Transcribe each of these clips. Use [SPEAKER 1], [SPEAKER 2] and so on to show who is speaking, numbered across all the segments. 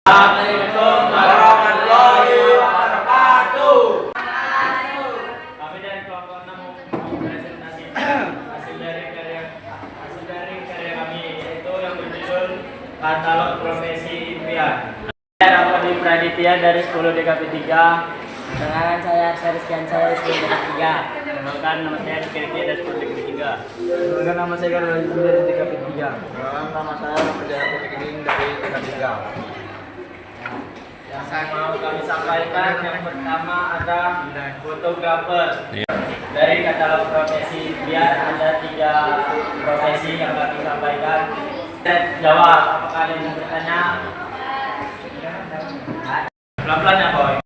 [SPEAKER 1] Assalamualaikum warahmatullahi wabarakatuh. Kami dari kelompok 6 mempresentasikan hasil dari karya kami, yaitu yang berjudul Katalog Profesi Impian. Saya Ramadi Praditya dari 10 DKP 3.
[SPEAKER 2] Perkenalkan, saya Rizky saya 10 DKP 3.
[SPEAKER 1] Kenalkan, nama saya Rizky dari 10 DKP 3.
[SPEAKER 3] Perkenalkan, nama saya Garba dari DKP 3.
[SPEAKER 4] Perkenalkan, nama saya Ramadi Praditya dari DKP 3.
[SPEAKER 1] Yang saya mau kami sampaikan, yang pertama ada fotografer. Dari katalog profesi biar ada 3 profesi yang kami sampaikan. Jawab, apakah ada yang bertanya? Pelan-pelan ya, Boy.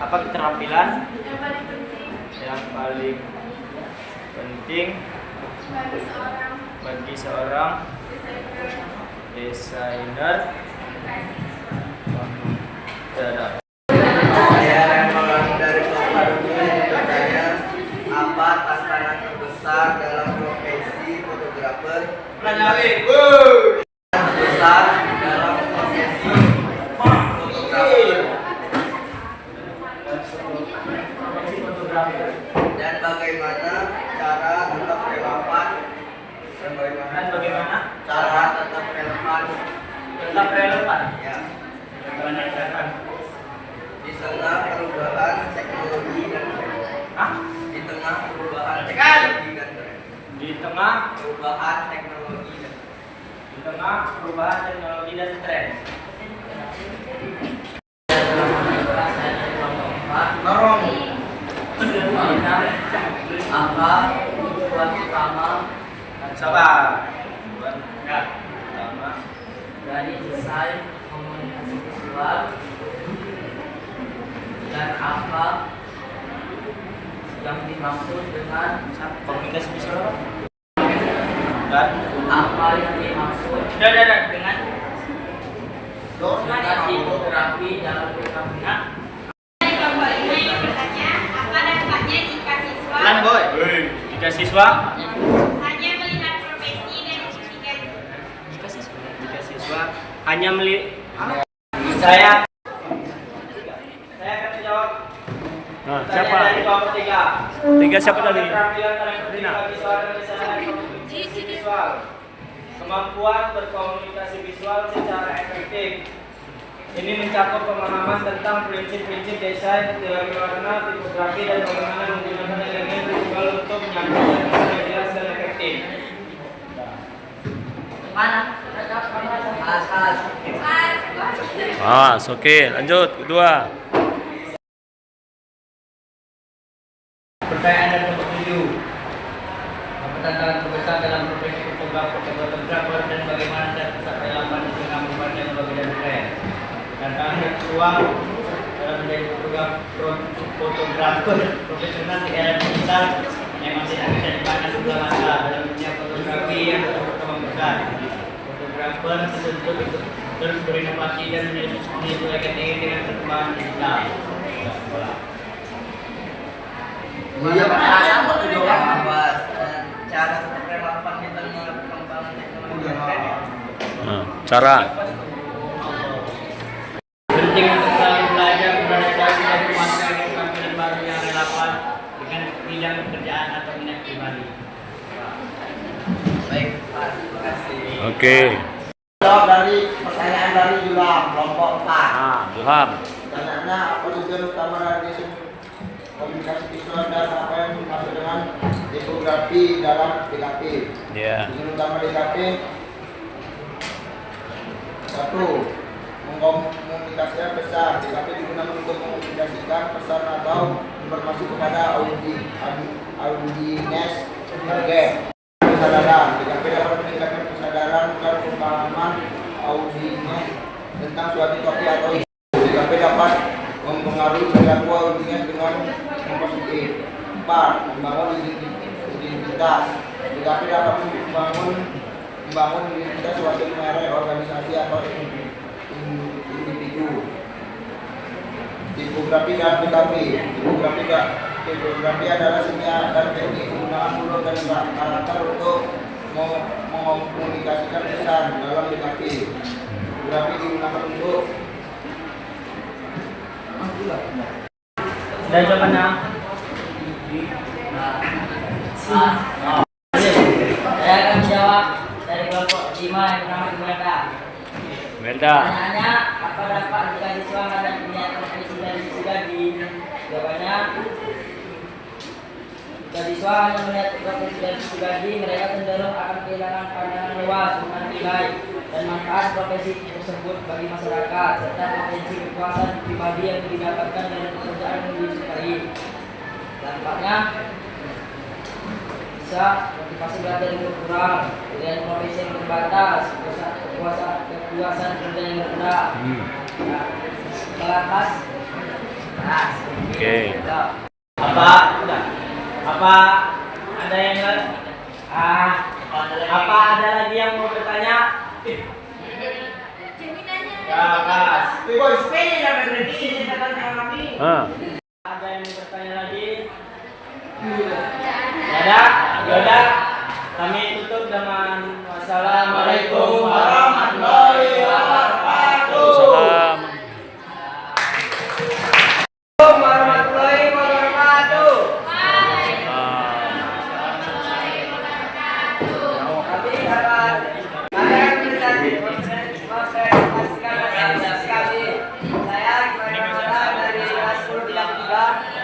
[SPEAKER 1] Apa keterampilan yang paling penting bagi seorang desainer komputer?
[SPEAKER 4] Saya Remon dari kelompok 7 bertanya, apa tantangan terbesar dalam profesi fotografer? Terbesar dalam profesi fotografer dan bagaimana cara tetap relevan
[SPEAKER 1] Tetap relevan.
[SPEAKER 4] ya
[SPEAKER 1] Bagaimana relevan?
[SPEAKER 4] di tengah perubahan teknologi dan tren. Di tengah perubahan teknologi dan tren.
[SPEAKER 1] Di tengah
[SPEAKER 4] Perubahan teknologi dan
[SPEAKER 1] tren.
[SPEAKER 2] Apa tujuan utama
[SPEAKER 1] Sabar. Pertama,
[SPEAKER 2] dari desain komunikasi visual dan apa yang dimaksud dengan
[SPEAKER 1] komunikasi visual dan
[SPEAKER 2] apa yang dimaksud
[SPEAKER 1] dengan
[SPEAKER 2] tipografi dalam DKP?
[SPEAKER 1] Pelan, Boy. Jika siswa
[SPEAKER 5] hanya melihat profesi dan
[SPEAKER 1] hanya melihat saya akan menjawab.
[SPEAKER 3] Siapa?
[SPEAKER 1] Dari kelompok 3.
[SPEAKER 3] 3 siapa tadi?
[SPEAKER 1] Keterampilan bagi seorang desainer komunikasi visual. Kemampuan berkomunikasi visual secara efektif. Ini mencakup pemahaman tentang prinsip-prinsip desain, teori warna, tipografi, dan bagaimana menggunakan elemen visual untuk menyampaikan pesan yang jelas dan efektif.
[SPEAKER 3] Oke, lanjut kedua.
[SPEAKER 1] Pertanyaan dan nomor 7. Apa tantangan terbesar dalam profesi fotografer dan bagaimana cara tetap relevan di tengah perubahan teknologi dan tren? Tantangan kedua dalam menjadi fotografer profesional di era digital memang tidak bisa dipandang sebelah mata dalam dunia fotografi yang berkembang besar. Fotografer tentu terus berinovasi dan menyesuaikan diri dengan perkembangan digital.
[SPEAKER 4] cara tetap relevan di tengah perkembangan teknologi dan tren.
[SPEAKER 3] Cara.
[SPEAKER 1] Penting untuk selalu belajar beradaptasi dan memanfaatkan keterampilan baru yang relevan dengan bidang pekerjaan atau minat pribadi.
[SPEAKER 4] Baik, Pak. Terima kasih.
[SPEAKER 3] Oke.
[SPEAKER 4] Jawab dari pertanyaan dari Julam, kelompok 4.
[SPEAKER 3] Ilham.
[SPEAKER 4] Pertanyaannya, apa tujuan utama dari desain komunikasi visual dan apa yang dimaksud dengan tipografi dalam DKP?
[SPEAKER 3] Ya.
[SPEAKER 4] Tujuan utama DKP 1. Mengkomunikasikan pesan. DKP digunakan untuk mengkomunikasikan pesan atau informasi kepada audiens target. Kesadaran. DKP dapat meningkatkan kesadaran dan pemahaman audiens tentang suatu topik atau isu. DKP dapat mempengaruhi perilaku audiens dengan yang positif. 4. Membangun identitas. DKP dapat membangun identitas suatu merek, organisasi atau individu. Tipografi dan PKP. Tipografi adalah seni dan teknik penggunaan huruf dan karakter untuk mengkomunikasikan pesan dalam PKP. Tipografi digunakan untuk
[SPEAKER 1] Dan jawabannya.
[SPEAKER 2] Saya akan menjawab dari kelompok 5 yang bernama Imelda.
[SPEAKER 3] Melda.
[SPEAKER 2] Pertanyaannya, apa dapat jika siswa karena dunia profesi dan psikologi? Jawabannya, jika siswa hanya melihat profesi dan psikologi, mereka cenderung akan kehilangan pandangan luas tentang nilai dan manfaat profesi tersebut bagi masyarakat serta potensi kepuasan pribadi yang didapatkan dari pekerjaan yang disukai. Dampaknya bisa motivasi belajar yang berkurang, pilihan profesi yang terbatas, kepuasan kerja yang rendah. Kelas.
[SPEAKER 3] Oke.
[SPEAKER 1] Apa ada yang apa ada lagi yang mau bertanya? Ya, Kas.
[SPEAKER 3] Ah.
[SPEAKER 1] Ada yang mau bertanya lagi? Ada? Ada? Kami tutup dengan wassalamualaikum warahmatullahi wabarakatuh.
[SPEAKER 3] Salam.
[SPEAKER 1] Warahmatullahi wabarakatuh. Kami akan sekali. Saya dari kelas 1033.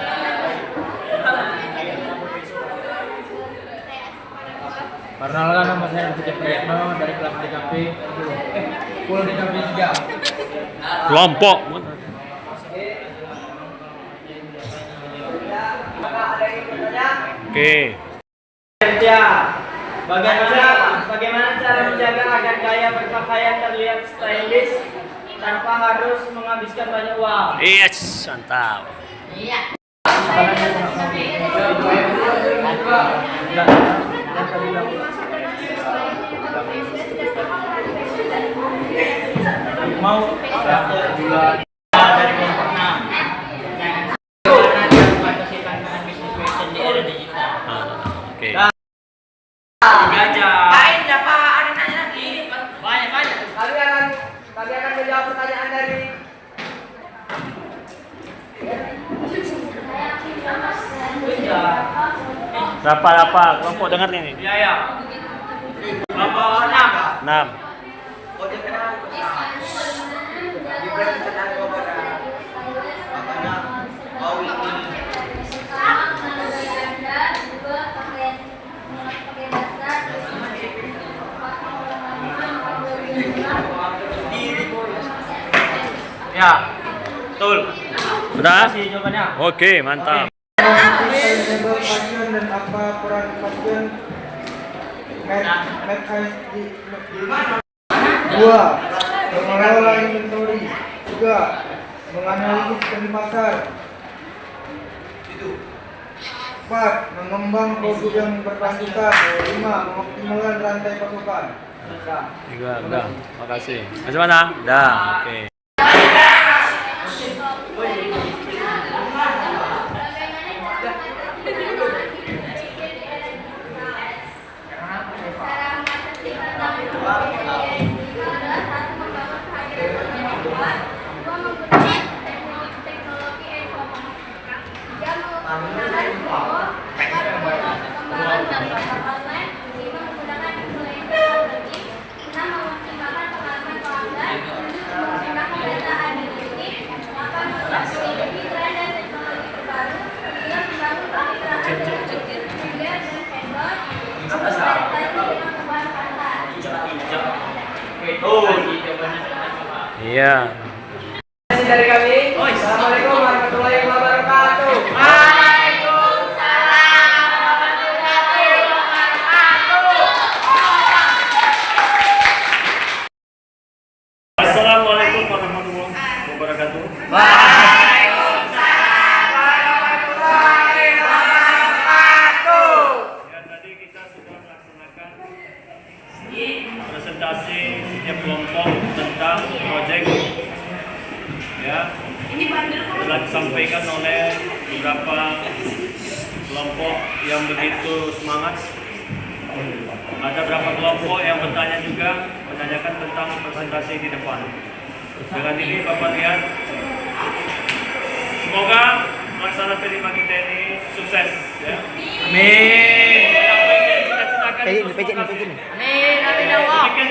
[SPEAKER 6] Perkenalkan, nama saya Budi Prayitno dari kelas DKP 10 DKP 3.
[SPEAKER 3] Kelompok. Oke.
[SPEAKER 1] Ya, bagaimana cara menjaga agar gaya berpakaian terlihat stylish tanpa harus menghabiskan banyak uang?
[SPEAKER 3] Yes, mantap.
[SPEAKER 1] Mau dari kelompok 6. Bagaimana cara membatasi tantangan bisnis fashion di era digital?
[SPEAKER 3] Oke.
[SPEAKER 1] Gajah.
[SPEAKER 2] Lain dapat ada nanya lagi.
[SPEAKER 1] Banyak.
[SPEAKER 2] Kami akan menjawab pertanyaan dari
[SPEAKER 3] Berapa kelompok dengar ini?
[SPEAKER 1] Ya. Kelompok 6.
[SPEAKER 3] 6.
[SPEAKER 1] Ya. Betul.
[SPEAKER 3] Benar?
[SPEAKER 1] Kasih jawabannya.
[SPEAKER 3] Oke, mantap.
[SPEAKER 4] sustainable fashion dan apa peran fashion dua mengelola inventory, tiga menganalisis tren pasar, empat mengembang produk yang berkelanjutan, lima mengoptimalkan rantai pasokan.
[SPEAKER 3] Tiga, udah. Makasih. Masih mana? Dah. Oke. Iya.
[SPEAKER 1] Dari kami. Assalamualaikum warahmatullahi wabarakatuh.
[SPEAKER 3] Assalamualaikum warahmatullahi wabarakatuh. Ya, tadi kita sudah melaksanakan presentasi presentasi setiap kelompok tentang proyek ya telah disampaikan oleh beberapa kelompok yang begitu semangat. Ada beberapa kelompok yang bertanya juga menanyakan tentang presentasi di depan. Dengan ini Bapak lihat, semoga pelaksanaan PDIP kita ini sukses ya. Amin. Apa yang kita cita-citakan itu semoga sukses.
[SPEAKER 2] Amin, amin ya Allah.
[SPEAKER 3] Demikian